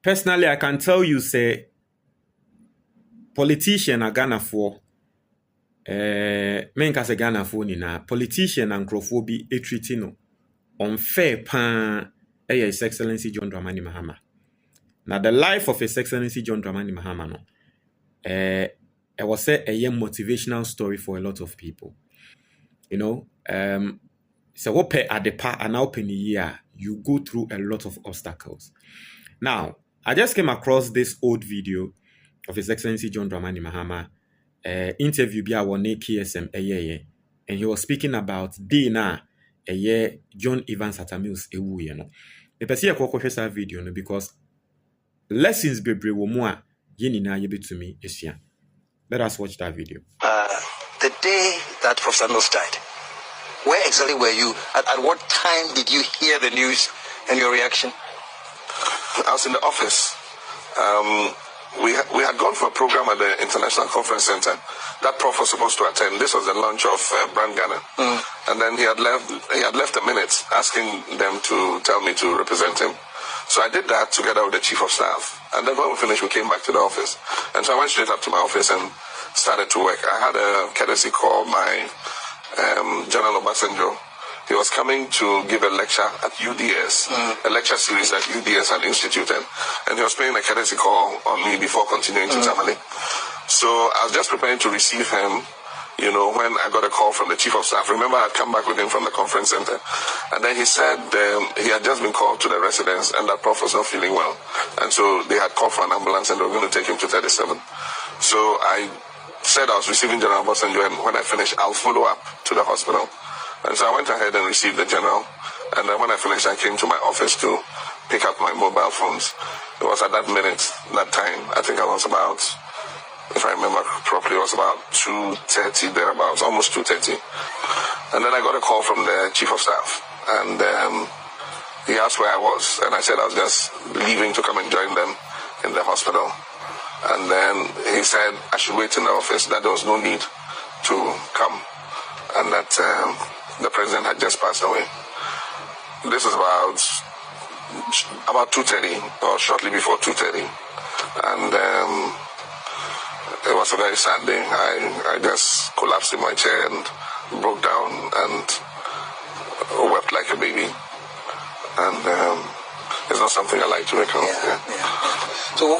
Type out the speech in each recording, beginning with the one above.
personally, I can tell you, say, politician are Ghana for. Men ka se Ghana for ni na politician and Crawford be treating no unfair pan. His Excellency John Dramani Mahama. Now the life of His Excellency John Dramani Mahama, no, it was a motivational story for a lot of people. You know, so what pay at the part and open year, you go through a lot of obstacles. Now, I just came across this old video of His Excellency John Dramani Mahama interview bi a wone KSM and he was speaking about Dina John Evans Atta Mills ewu ye no. Me pese ye kokwo hwesa video no because lessons bebre wo mu a ye nyina ye betumi esua. Let us watch that video. The day that Professor Mills died, where exactly were you? At what time did you hear the news and your reaction? I was in the office. We had gone for a program at the International Conference Center that Prof was supposed to attend. This was the launch of Brand Ghana. And then he had left a minute asking them to tell me to represent him. So I did that together with the Chief of Staff. And then when we finished, we came back to the office. And so I went straight up to my office and started to work. I had a courtesy call by General Obasanjo. He was coming to give a lecture at UDS, a lecture series that UDS had instituted. And he was paying a courtesy call on me before continuing to Tamale. So I was just preparing to receive him, you know, when I got a call from the Chief of Staff. Remember, I had come back with him from the conference center. And then he said he had just been called to the residence and that Prof was not feeling well. And so they had called for an ambulance and they were going to take him to 37. So I said I was receiving General Obasanjo, and when I finish, I'll follow up to the hospital. And so I went ahead and received the general. And then when I finished, I came to my office to pick up my mobile phones. It was at that minute, that time, I think I was about, if I remember properly, it was about 2:30 thereabouts, almost 2:30. And then I got a call from the Chief of Staff. And he asked where I was. And I said I was just leaving to come and join them in the hospital. And then he said I should wait in the office, that there was no need to come. And that the president had just passed away. This was about 2:30 or shortly before 2:30. And it was a very sad day. I just collapsed in my chair and broke down and wept like a baby. And it's not something I like to recount. So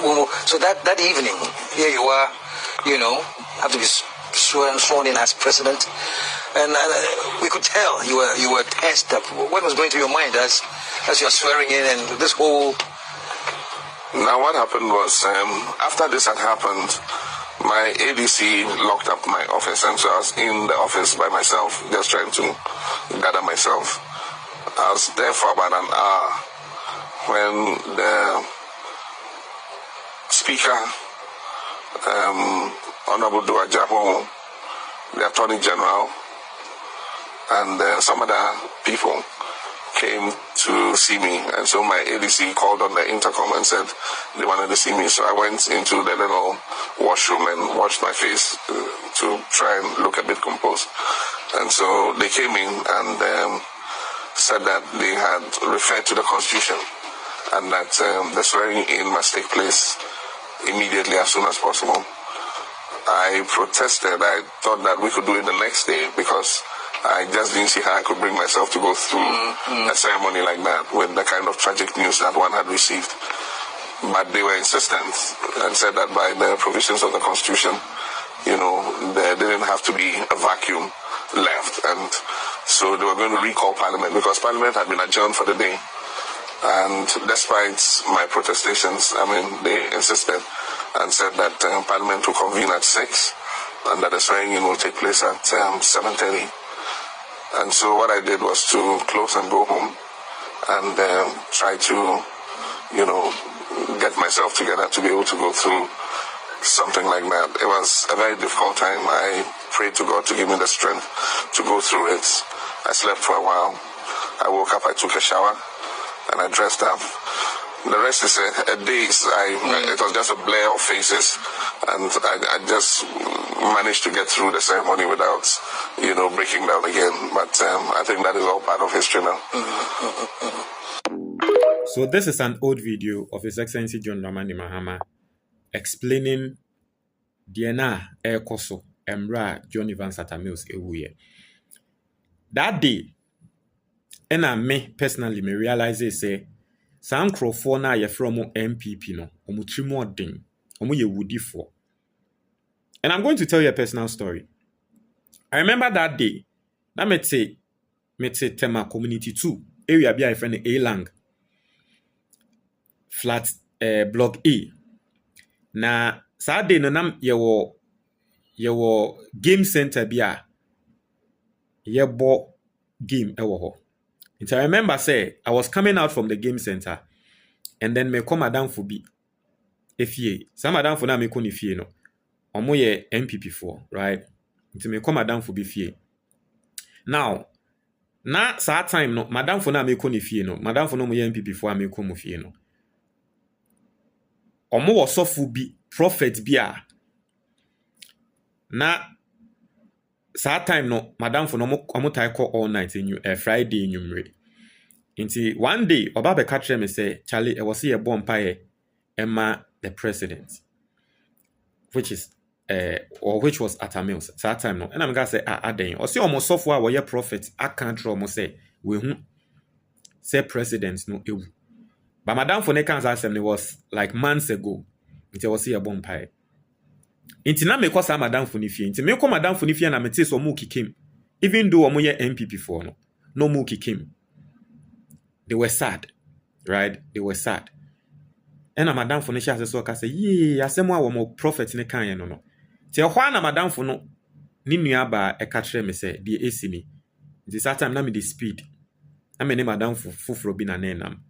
that evening, here you are, you know, have to be sworn in as president. And we could tell you were tensed up. What was going through your mind as you are swearing in and this whole... Now what happened was, after this had happened, my ADC locked up my office, and so I was in the office by myself, just trying to gather myself. I was there for about an hour when the Speaker, Honorable Dua Jaho, the Attorney General, and some other people came to see me, and so my ADC called on the intercom and said they wanted to see me. So I went into the little washroom and washed my face to try and look a bit composed. And so they came in and said that they had referred to the Constitution and that the swearing in must take place immediately as soon as possible. I protested. I thought that we could do it the next day because I just didn't see how I could bring myself to go through a ceremony like that with the kind of tragic news that one had received. But they were insistent and said that by the provisions of the Constitution, you know, there didn't have to be a vacuum left. And so they were going to recall Parliament because Parliament had been adjourned for the day. And despite my protestations, I mean, they insisted and said that Parliament will convene at 6 and that the swearing-in will take place at 7:30. And so what I did was to close and go home and try to, you know, get myself together to be able to go through something like that. It was a very difficult time. I prayed to God to give me the strength to go through it. I slept for a while. I woke up, I took a shower, and I dressed up. The rest is a daze. It was just a blur of faces, and I just managed to get through the ceremony without, you know, breaking down again. But I think that is all part of history now. So this is an old video of His Excellency John Dramani Mahama explaining DNA Air Koso Emra John Evans Atta Mills ewuye. That day, and I me personally me realize say some nkrofo na ye from MPP no omu trimo den omu ye woody for. And I'm going to tell you a personal story. I remember that day. Na me say Tema Community 2 area bi a friend A-Lang flat block A. Na Saturday no nam yewo game center bi a yebo game ewo ho. And I remember say I was coming out from the game center and then me come madam for bi efie. Some madam for na me koni fie no. Omo ye MPP4, right? Nti me come madam for bi fie. Now, na saa time no madam for na me koni fie no. Madam for no mo ye MPP4 a me ko mo fie no. Omo wo sofu bi prophet bi a na saa time no madam for no omo tai call all night in Friday nyumre. Nti one day oba be catch me say Charlie e was here born paye Emma the president, which was Atta Mills. That time no. And I'm gonna say aden. Or see almost software where prophet I can't draw say we say president no ewu. But madam for nekan's assembly was like months ago. It was here born pie. Inti na me kwa sa madam for nifie. Inti me kwa madam for nifie na me te so mu kikim. Even though omo ye MPP for no mu kikim. They were sad. Right? They were sad. And a madam for ne share so ka say, "Ye, asemo a wo mo prophet ne kan ye no no." Ti ehwa na madam for no ni nua ba e ka kire me say, "Die esi ni." This time na me the speed. Na me ne madam fufuro bi na na enam.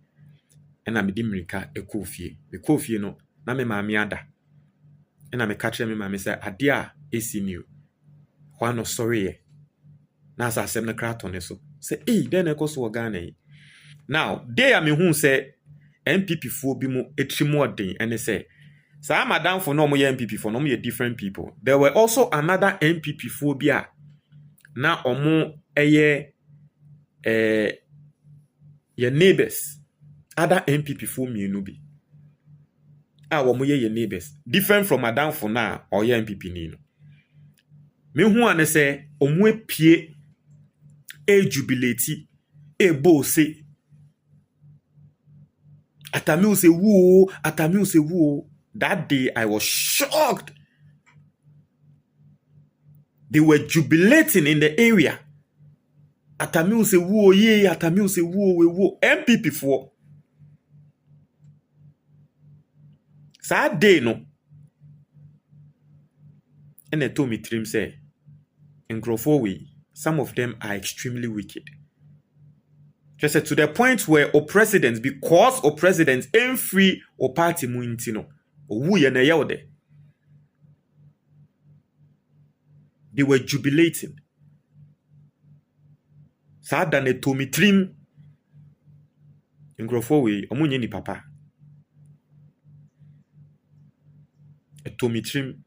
And I'm dimrika a coffee. The coffee no, na me mami ada. And I'm a catcher me mammy say, Adia, is in you. Juan no sorry. Na sa sem na kraton so. Say, then I go so gane. Now, they are me who say MPP for be more more thing. And they say, Sa madam for no more MPP for no more different people. There were also another MPP phobia. Na omo your neighbors. Other MPP for me no be. Wo ye neighbors. Different from madam for now or your MPP ni no. Me hu ane say omu epie jubilate bo say Atta Mills say woo, Atta Mills say woo. That day I was shocked. They were jubilating in the area. Atta Mills say woo, yeah, Atta Mills say woo. MPP for sad day no. And they told me trim say in Grofoway, some of them are extremely wicked. Just said to the point where presidents, because presidents ain't free or party muintino, or woo na yelde. They were jubilating. Sad than they told me trim in Grofoway, omunye ni papa. Trim.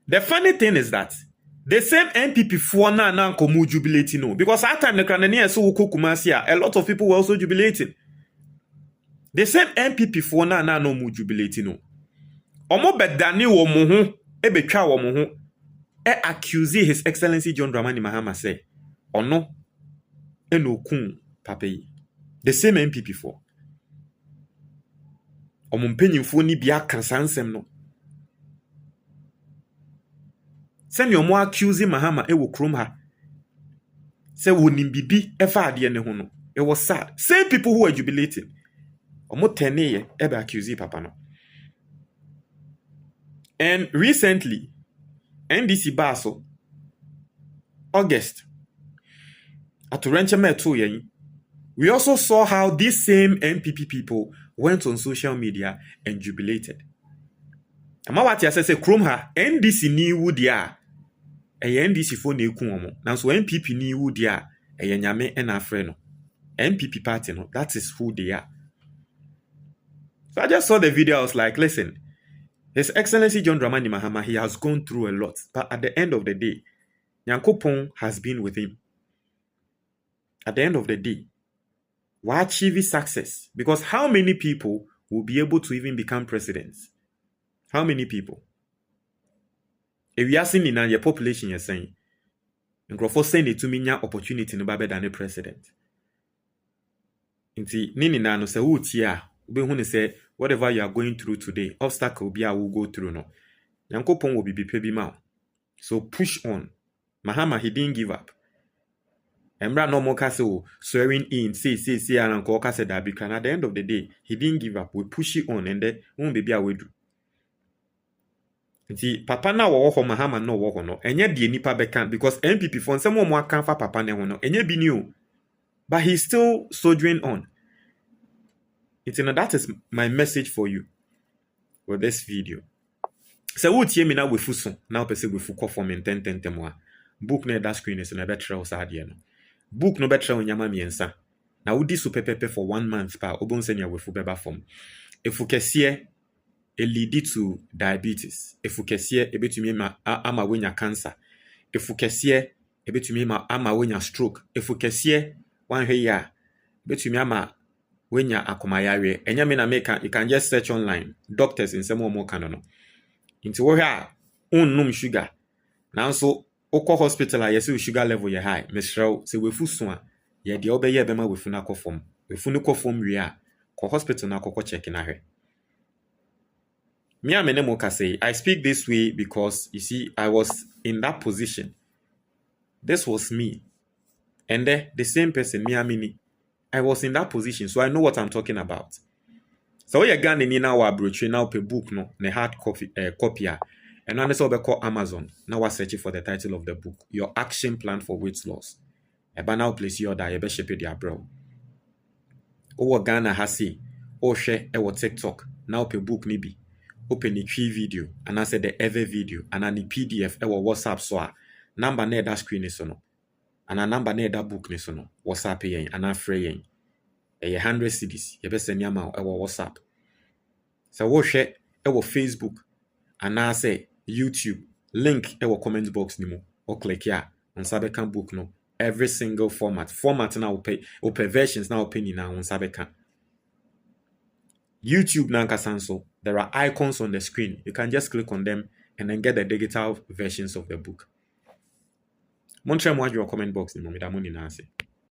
The funny thing is that the same MPP for now komu jubilating no, because at time the Canadian so kukumasia, a lot of people were also jubilating. The same MPP for now no mu jubilating no. Omo bedani wo mo ho e betwa wo mo ho e accuse His Excellency John Dramani Mahama say ono eno kun papai. The same MPP for omumpanyimfo ni bia kansansem no send your more accuse Mahama wo krom ha say wonim bibi efa ade ne ho no. It was sad. Same people who were jubilating omo teneye be accuse papa no. And recently NDC baso August at Rencheme to yen, we also saw how these same MPP people went on social media and jubilated. Amawati say krom ha NDC ni wudia NDC fo na eku omo. Nanso MPP ni wudia nyame na afre no. MPP party no, that is who they are. So I just saw the video. I was like, listen, His Excellency John Dramani Mahama, he has gone through a lot, but at the end of the day, Nyankopon has been with him. At the end of the day, we achieve success. Because how many people will be able to even become presidents? How many people? If we are seeing in your population, you're saying, and Crawford saying it to me, opportunity no better than a president. Inti nini na no se utia ube hu ne say whatever you are going through today, obstacle be will go through no. Yankopon will be pebi ma. So push on. Mahama, he didn't give up. Embra no more castle swearing in, say, and Koka said that because at the end of the day, he didn't give up. We push it on and then won't be a way do. Nti papa na wo ho Mahama no wo ho no. Enye die nipa beka because MPP for some more can for papa ne ho no. Enye bi ni o. But he's still soldiering on. That is my message for you with this video. So what you mean now with fuso now person with fuko form in 10 moa. Book na that screen is na better o sa no. Book no better on yama miensa. Na wodi so pepepe for 1 month pa obon senya with fu beba form. If ukesiye it lead to diabetes. If ukesiye ebetumi ama wenya cancer. If ukesiye ebetumi ama wenya stroke. If ukesiye wanhwe ya ebetumi ama wenya akomayare. Enya me na make you can just search online. Doctors in some more canon. Into wo ha unnum sugar. Now so oko hospital a yesi sugar level ye high. Mesrel se wefu so a ye de obeye bema wefu na kofom. Wefu no kofom wi a ko hospital na kokko check na hwe. Me amenemo ka say I speak this way because you see I was in that position. This was me. And the same person me amini. I was in that position, so I know what I'm talking about. So you gan ni na wa brochure na open book no ne hard copy and now so be call Amazon. Now we search for the title of the book, Your Action Plan for Weight Loss. E ba now place your order, you be ship it there bro. O Ghana hasi o share e wo TikTok. Now open book ni bi. Open the tree video and I said the ever video and an PDF e wo WhatsApp so a number na that screen is no. And a number na that book ni so no. WhatsApp yen and a free yen. 100 cedis you be send yama e wo WhatsApp. So wo share e wo Facebook and I say YouTube link e wo comment box ni mo or click here on Sabekan book no every single format na open versions na open na on Sabekan. YouTube na kasanso there are icons on the screen. You can just click on them and then get the digital versions of the book. Montre mo your comment box ni mo me da mo ni na ase.